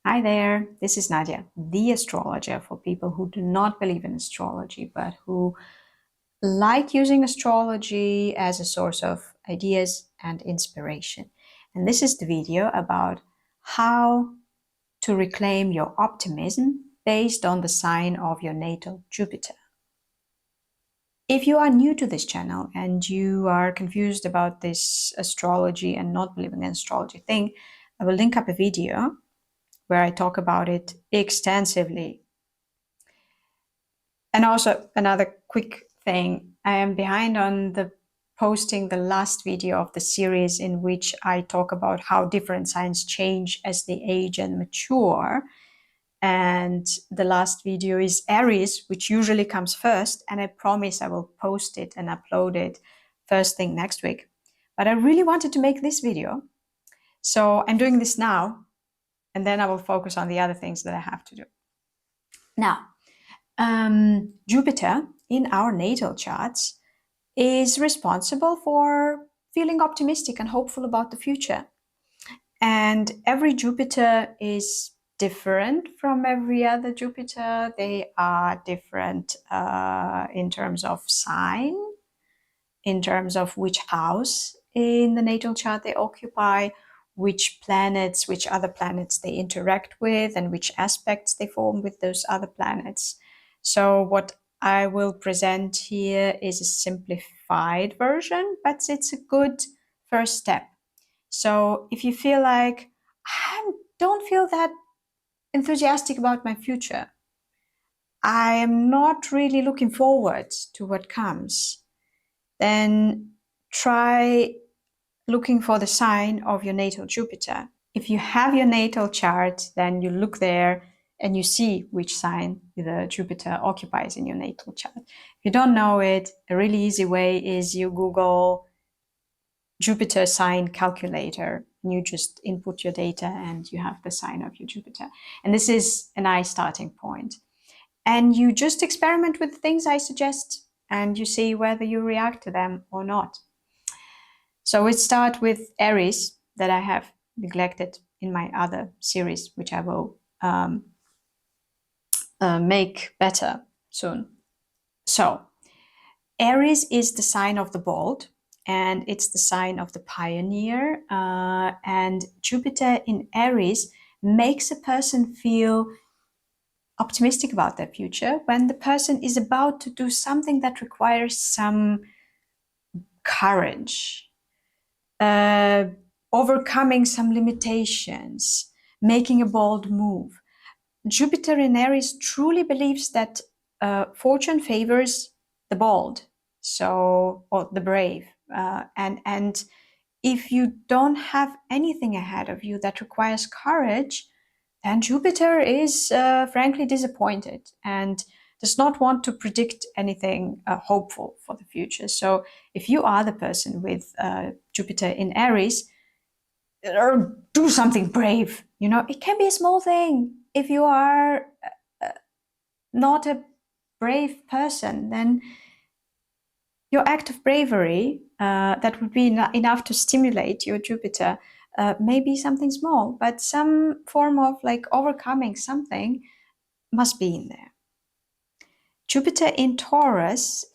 Hi there, this is Nadia, the astrologer for people who do not believe in astrology, but who like using astrology as a source of ideas and inspiration. And this is the video about how to reclaim your optimism based on the sign of your natal Jupiter. If you are new to this channel and you are confused about this astrology and not believing in astrology thing, I will link up a video where I talk about it extensively. And also another quick thing, I am behind on the posting the last video of the series in which I talk about how different signs change as they age and mature. And the last video is Aries, which usually comes first, and I promise I will post it and upload it first thing next week. But I really wanted to make this video, so I'm doing this now, and then I will focus on the other things that I have to do. Now, Jupiter in our natal charts is responsible for feeling optimistic and hopeful about the future. And every Jupiter is different from every other Jupiter. They are different in terms of sign, in terms of which house in the natal chart they occupy, which planets, which other planets they interact with, and which aspects they form with those other planets. So what I will present here is a simplified version, but it's a good first step. So if you feel like, I don't feel that enthusiastic about my future, I am not really looking forward to what comes, then try looking for the sign of your natal Jupiter. If you have your natal chart, then you look there and you see which sign the Jupiter occupies in your natal chart. If you don't know it, a really easy way is you Google Jupiter sign calculator, and you just input your data and you have the sign of your Jupiter. And this is a nice starting point. And you just experiment with the things I suggest and you see whether you react to them or not. So we start with Aries, that I have neglected in my other series, which I will make better soon. So Aries is the sign of the bold, and it's the sign of the pioneer. And Jupiter in Aries makes a person feel optimistic about their future when the person is about to do something that requires some courage, overcoming some limitations, making a bold move. Jupiter in Aries truly believes that fortune favors the bold, or the brave. And if you don't have anything ahead of you that requires courage, then Jupiter is frankly disappointed and does not want to predict anything hopeful for the future. So if you are the person with Jupiter in Aries, or do something brave. You know, it can be a small thing. If you are not a brave person, then your act of bravery that would be enough to stimulate your Jupiter may be something small, but some form of like overcoming something must be in there. Jupiter in Taurus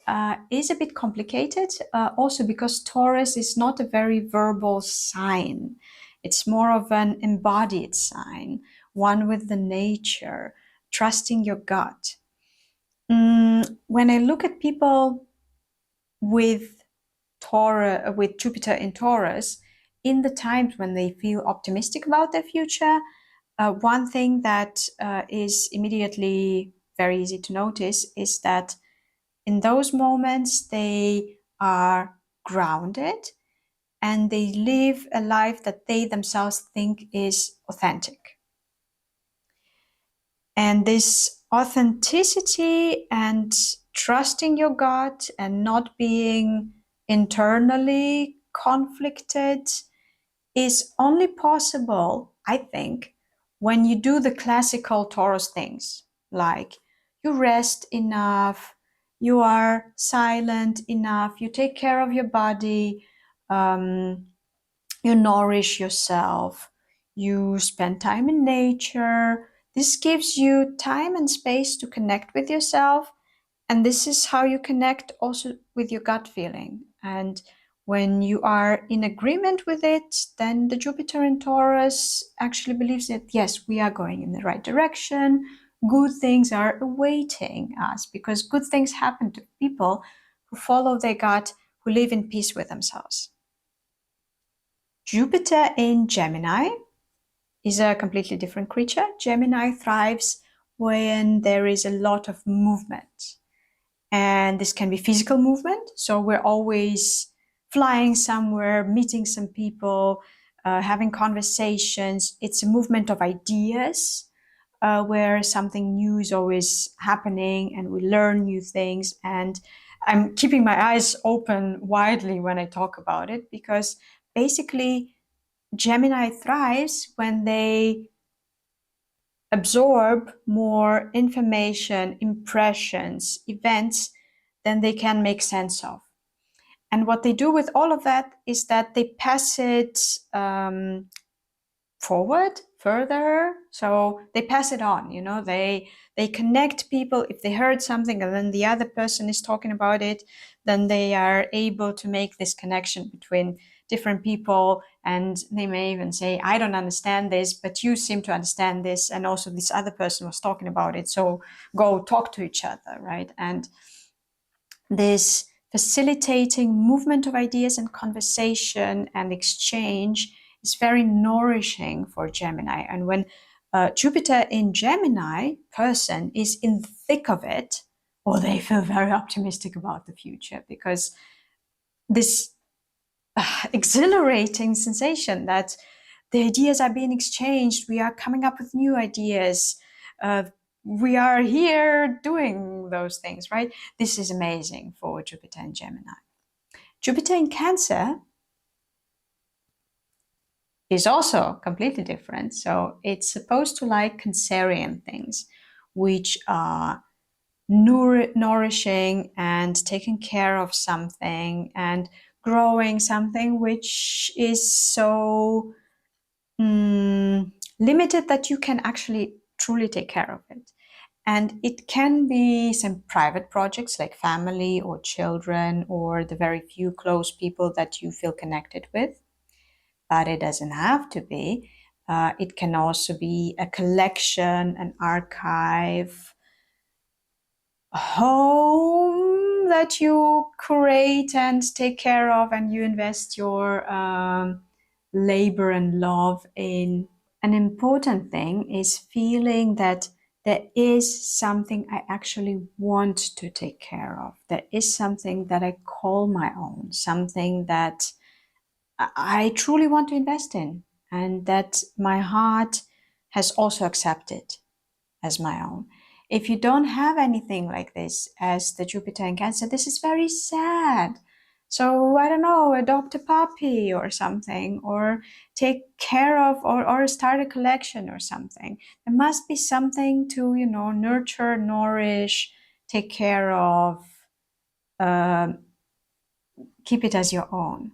is a bit complicated, also because Taurus is not a very verbal sign. It's more of an embodied sign, one with the nature, trusting your gut. When I look at people with Jupiter in Taurus, in the times when they feel optimistic about their future, one thing that is immediately very easy to notice is that in those moments they are grounded and they live a life that they themselves think is authentic. And this authenticity and trusting your gut and not being internally conflicted is only possible, I think, when you do the classical Taurus things, like you rest enough, you are silent enough, you take care of your body, you nourish yourself, You spend time in nature. This gives you time and space to connect with yourself. And this is how you connect also with your gut feeling. And when you are in agreement with it, then the Jupiter in Taurus actually believes that, yes, we are going in the right direction. Good things are awaiting us because good things happen to people who follow their gut, who live in peace with themselves. Jupiter in Gemini is a completely different creature. Gemini thrives when there is a lot of movement. And this can be physical movement. So we're always flying somewhere, meeting some people, having conversations. It's a movement of ideas where something new is always happening and we learn new things. And I'm keeping my eyes open widely when I talk about it because basically Gemini thrives when they absorb more information, impressions, events than they can make sense of. And what they do with all of that is that they pass it forward, further. So they pass it on, you know, they connect people. If they heard something and then the other person is talking about it, then they are able to make this connection between different people. And they may even say, I don't understand this, but you seem to understand this. And also this other person was talking about it. So go talk to each other, right? And this facilitating movement of ideas and conversation and exchange is very nourishing for Gemini. And when Jupiter in Gemini person is in the thick of it, or they feel very optimistic about the future because this exhilarating sensation that the ideas are being exchanged, we are coming up with new ideas, we are here doing those things, right? This is amazing for Jupiter in Gemini. Jupiter in Cancer is also completely different. So it's supposed to like Cancerian things, which are nourishing and taking care of something and growing something which is so limited that you can actually truly take care of it. And it can be some private projects like family or children or the very few close people that you feel connected with. But it doesn't have to be. It can also be a collection, an archive, a home that you create and take care of and you invest your labor and love in. An important thing is feeling that there is something I actually want to take care of. There is something that I call my own, something that I truly want to invest in and that my heart has also accepted as my own. If you don't have anything like this as the Jupiter in Cancer, this is very sad. So I don't know, adopt a puppy or something, or take care of, or start a collection or something. There must be something to, you know, nurture, nourish, take care of, keep it as your own.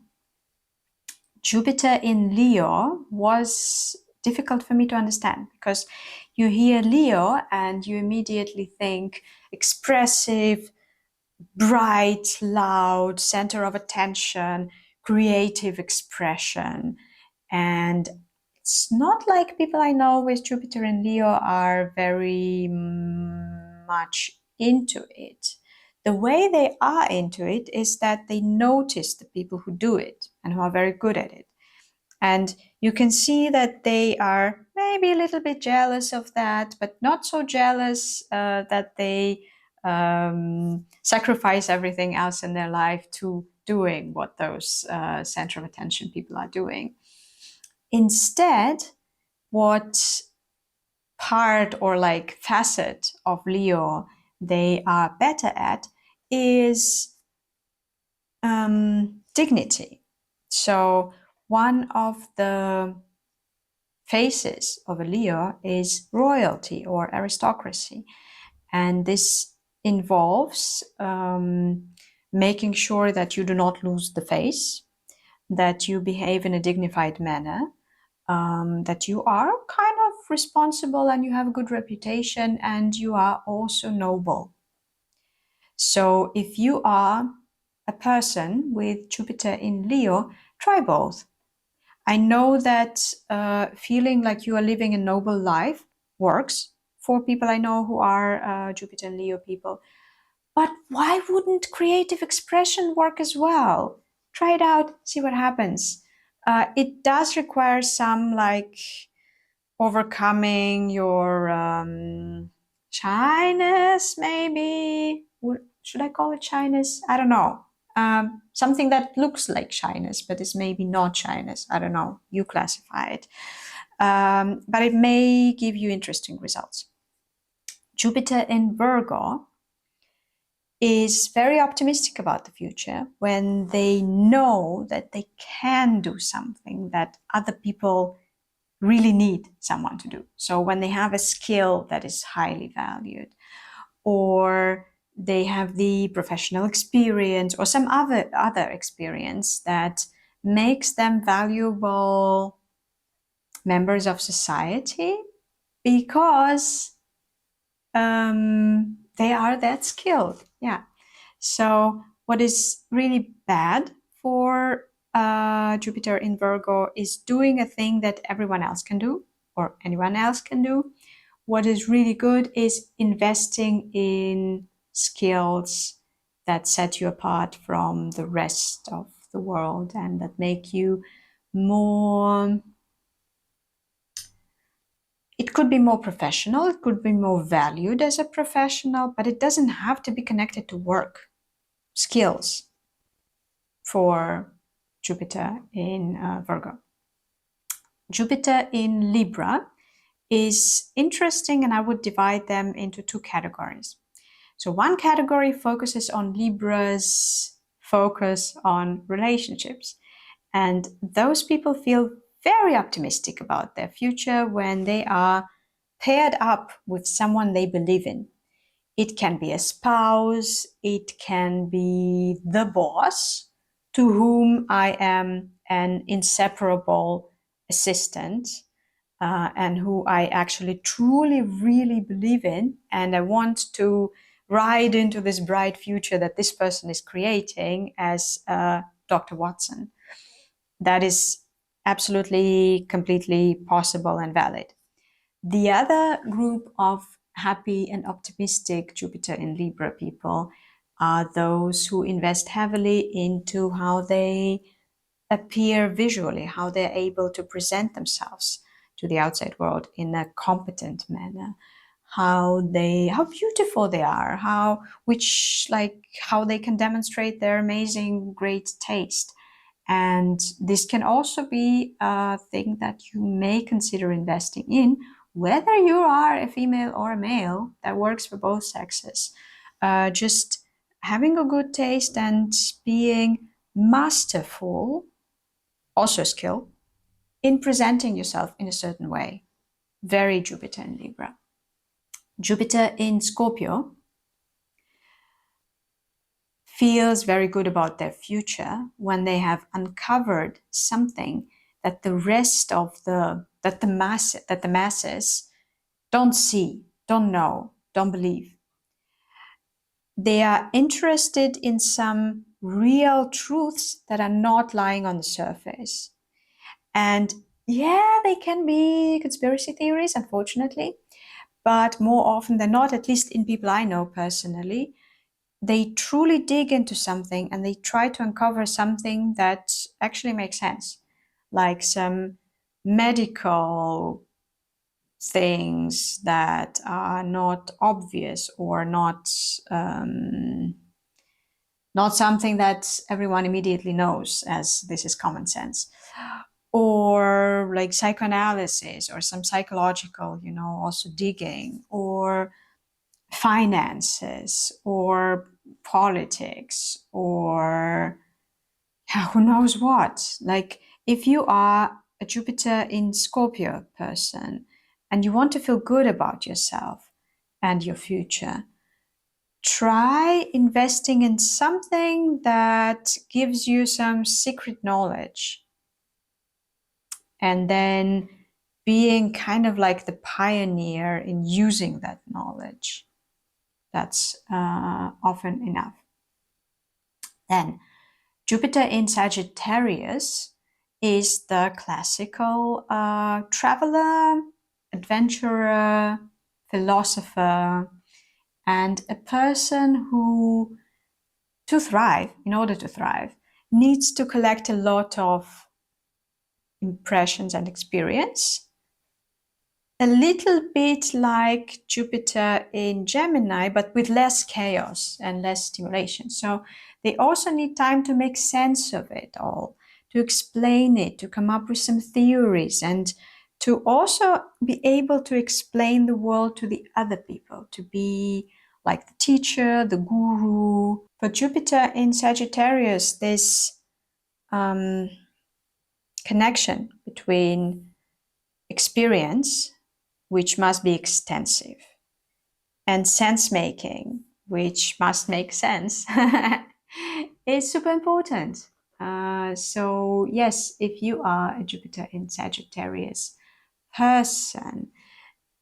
Jupiter in Leo was difficult for me to understand because you hear Leo and you immediately think expressive, bright, loud, center of attention, creative expression. And it's not like people I know with Jupiter in Leo are very much into it. The way they are into it is that they notice the people who do it and who are very good at it. And you can see that they are maybe a little bit jealous of that, but not so jealous that they sacrifice everything else in their life to doing what those center of attention people are doing. Instead, what part or like facet of Leo they are better at is dignity. So one of the faces of a Leo is royalty or aristocracy. And this involves making sure that you do not lose the face, that you behave in a dignified manner, that you are kind of responsible and you have a good reputation and you are also noble. So if you are a person with Jupiter in Leo, try both. I know that feeling like you are living a noble life works for people I know who are Jupiter and Leo people. But why wouldn't creative expression work as well? Try it out, see what happens. It does require some like overcoming your shyness, maybe. Should I call it shyness? I don't know. Something that looks like shyness, but is maybe not shyness. I don't know. You classify it. But it may give you interesting results. Jupiter in Virgo is very optimistic about the future when they know that they can do something that other people really need someone to do. So when they have a skill that is highly valued, or they have the professional experience or some other experience that makes them valuable members of society because they are that skilled. Yeah. So what is really bad for Jupiter in Virgo is doing a thing that everyone else can do or anyone else can do. What is really good is investing in skills that set you apart from the rest of the world and that make you more, it could be more professional, it could be more valued as a professional, but it doesn't have to be connected to work. Skills for Jupiter in Virgo. Jupiter in Libra is interesting, and I would divide them into two categories. So one category focuses on Libra's focus on relationships, and those people feel very optimistic about their future when they are paired up with someone they believe in. It can be a spouse, it can be the boss, to whom I am an inseparable assistant, and who I actually truly really believe in, and I want to ride into this bright future that this person is creating as Dr. Watson. That is absolutely, completely possible and valid. The other group of happy and optimistic Jupiter in Libra people are those who invest heavily into how they appear visually, how they're able to present themselves to the outside world in a competent manner, how beautiful they are, how they can demonstrate their amazing great taste. And this can also be a thing that you may consider investing in, whether you are a female or a male. That works for both sexes. Just having a good taste and being masterful, also a skill, in presenting yourself in a certain way. Very Jupiter in Libra. Jupiter in Scorpio feels very good about their future when they have uncovered something that the masses don't see, don't know, don't believe. They are interested in some real truths that are not lying on the surface. And yeah, they can be conspiracy theories, unfortunately, but more often than not, at least in people I know personally, they truly dig into something and they try to uncover something that actually makes sense, like some medical things that are not obvious or not something that everyone immediately knows, as this is common sense, or like psychoanalysis or some psychological, also digging, or finances or politics, or who knows what. Like if you are a Jupiter in Scorpio person and you want to feel good about yourself and your future, try investing in something that gives you some secret knowledge. and then being kind of like the pioneer in using that knowledge. That's often enough. Then Jupiter in Sagittarius is the classical traveler, adventurer, philosopher, and a person who, to thrive, in order to thrive, needs to collect a lot of impressions and experience. A little bit like Jupiter in Gemini, but with less chaos and less stimulation. So they also need time to make sense of it all, to explain it, to come up with some theories, and to also be able to explain the world to the other people, to be like the teacher, the guru. For Jupiter in Sagittarius, this connection between experience, which must be extensive, and sense making, which must make sense, is super important. So yes, if you are a Jupiter in Sagittarius person,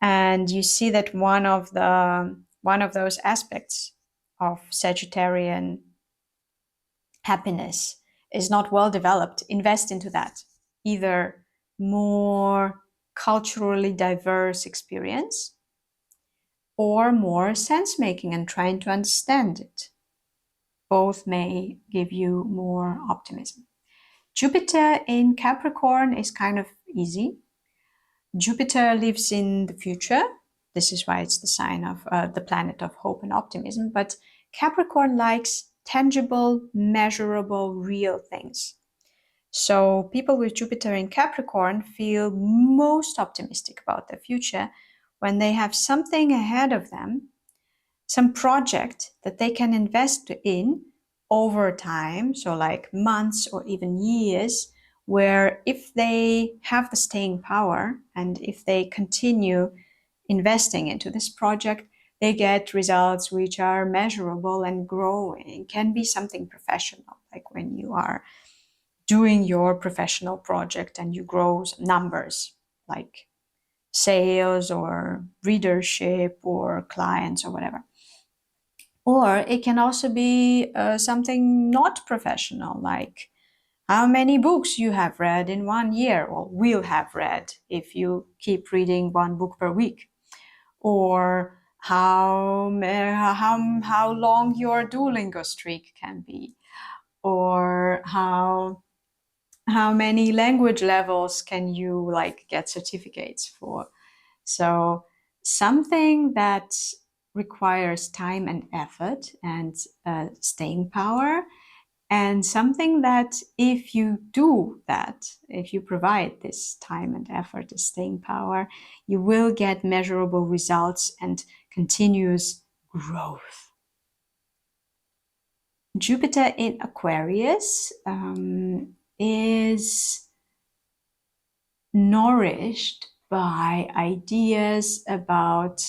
and you see that one of those aspects of Sagittarian happiness is not well developed, invest into that. Either more culturally diverse experience or more sense making and trying to understand it. Both may give you more optimism. Jupiter in Capricorn is kind of easy. Jupiter lives in the future. This is why it's the sign of the planet of hope and optimism. But Capricorn likes tangible, measurable, real things. So people with Jupiter in Capricorn feel most optimistic about their future when they have something ahead of them, some project that they can invest in over time, so like months or even years, where if they have the staying power and if they continue investing into this project, they get results which are measurable and growing. It can be something professional, like when you are doing your professional project and you grow numbers like sales or readership or clients or whatever. Or it can also be something not professional, like how many books you have read in 1 year, or will have read if you keep reading 1 book per week, or how long your Duolingo streak can be, or how many language levels can you like get certificates for. So something that requires time and effort and staying power, and something that if you do that, if you provide this time and effort, this staying power, you will get measurable results and continuous growth. Jupiter in Aquarius is nourished by ideas about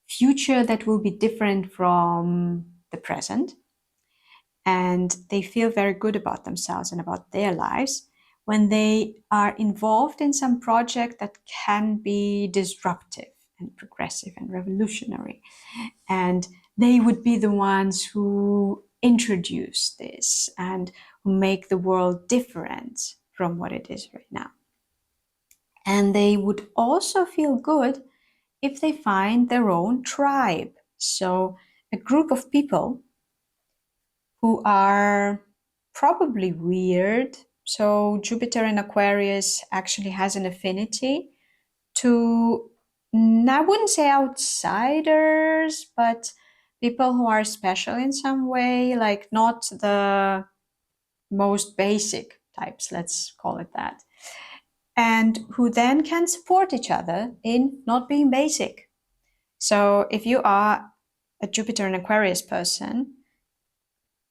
future that will be different from the present. And they feel very good about themselves and about their lives when they are involved in some project that can be disruptive and progressive and revolutionary. And they would be the ones who introduce this and who make the world different from what it is right now. And they would also feel good if they find their own tribe. So a group of people who are probably weird. So Jupiter in Aquarius actually has an affinity to, I wouldn't say outsiders, but people who are special in some way, like not the most basic types, let's call it that. And who then can support each other in not being basic. So if you are a Jupiter and Aquarius person,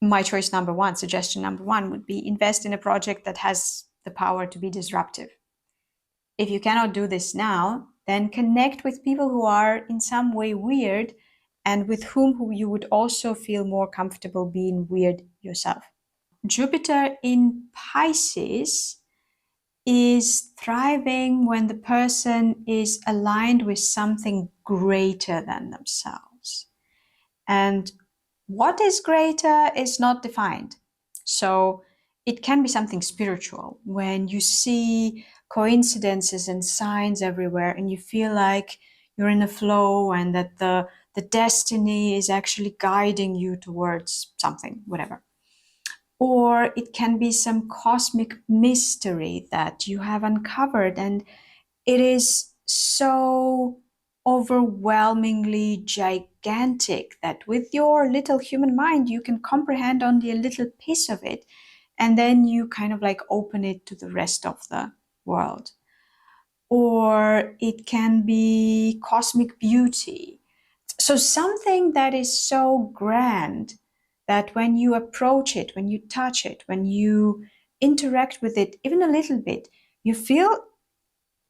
my choice number one, suggestion number one would be invest in a project that has the power to be disruptive. If you cannot do this now, then connect with people who are in some way weird and with whom you would also feel more comfortable being weird yourself. Jupiter in Pisces is thriving when the person is aligned with something greater than themselves. And what is greater is not defined. So it can be something spiritual when you see coincidences and signs everywhere and you feel like you're in a flow and that the destiny is actually guiding you towards something, whatever. Or it can be some cosmic mystery that you have uncovered, and it is so overwhelmingly gigantic that with your little human mind, you can comprehend only a little piece of it. And then you kind of like open it to the rest of the world. Or it can be cosmic beauty. So something that is so grand that when you approach it, when you touch it, when you interact with it, even a little bit, you feel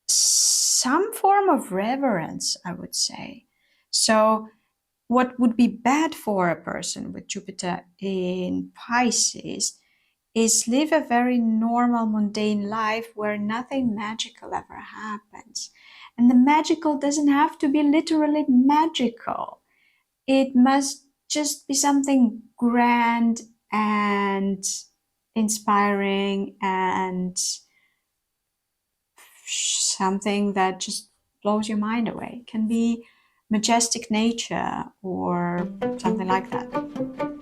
some form of reverence, I would say. So what would be bad for a person with Jupiter in Pisces is live a very normal, mundane life where nothing magical ever happens. And the magical doesn't have to be literally magical. It must just be something grand and inspiring and something that just blows your mind away. It can be majestic nature or something like that.